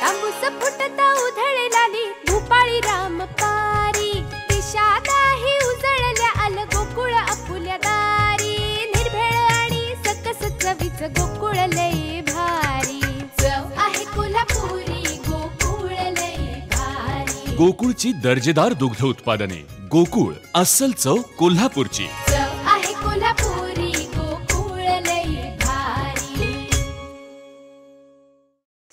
तांबूस फुटता उधळलाली भूपाळी रामपारी दिशादाही उजळल्या आल गोकुळ आपुल्या दारी निर्भेळ आणि सकस चवीच गोकुळ लय भारी चव आहे कोल्हापुरी गोकुळ लय भारी गोकुळची दर्जेदार दुग्ध उत्पादने गोकुळ अस्सल चव कोल्हापूरची चव आहे कोल्हापुरी गोकुळ लय भारी।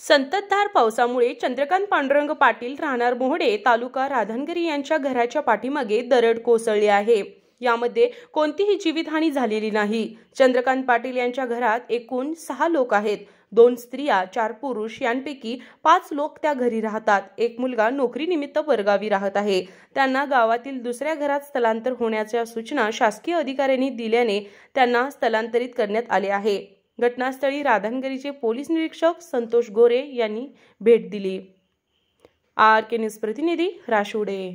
संततधार पावसामुळे चंद्रकांत पांडुरंग पाटील राहणार मोहडे तालुका राधानगरी यांच्या घराच्या पाठीमागे दरड कोसळली आहे। यामध्ये कोणतीही जीवितहानी झालेली नाही। चंद्रकांत पाटील यांच्या घरात एकूण 6 लोक आहेत। 2 स्त्रिया 4 पुरुष यांपैकी 5 लोक त्या घरी राहतात। एक मुलगा नोकरीनिमित्त परगावी राहत आहे। त्यांना गावातील दुसऱ्या घरात स्थलांतर होण्याच्या सूचना शासकीय अधिकाऱ्यांनी दिल्याने त्यांना स्थलांतरित करण्यात आले आहे। घटनास्थळी राधानगरीचे पोलीस निरीक्षक संतोष गोरे यांनी भेट दिली। RK न्यूज प्रतिनिधी राशुडे।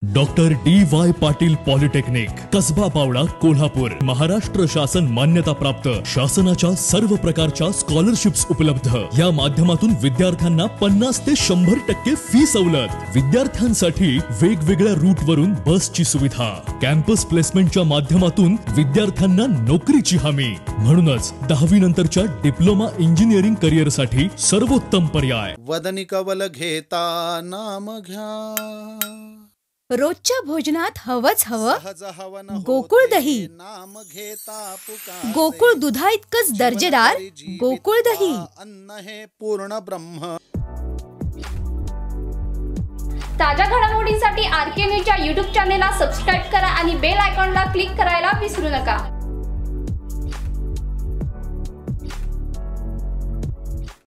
Doctor DY Patil polytechnic Kasba Bawda Kolhapur Maharashtra शासन मान्यता प्राप्त शासनाच्या सर्व प्रकारच्या स्कॉलरशिप्स उपलब्ध। या माध्यमातून विद्यार्थ्यांना 50 ते 100% फी सवलत। विद्यार्थ्यांसाठी वेगवेगळ्या रूट वरून बसची सुविधा। कॅम्पस प्लेसमेंटच्या माध्यमातून विद्यार्थ्यांना नोकरीची हमी। म्हणूनच 10वी नंतरच्या डिप्लोमा इंजिनिअरिंग करिअर साठी सर्वोत्तम पर्याय। वदनी कवल घेता नाम घ्या। रोजच्या भोजनात हवंच हवं गोकुळ दही। नाम घेता गोकुळ दुधा इतकंच दर्जेदार गोकुळ दही। अन्न हे पूर्ण ब्रह्म। ताज्या घडामोडींसाठी RK न्यूजच्या YouTube चॅनेलला सबस्क्राईब करा आणि बेल आयकॉनला क्लिक करायला विसरू नका।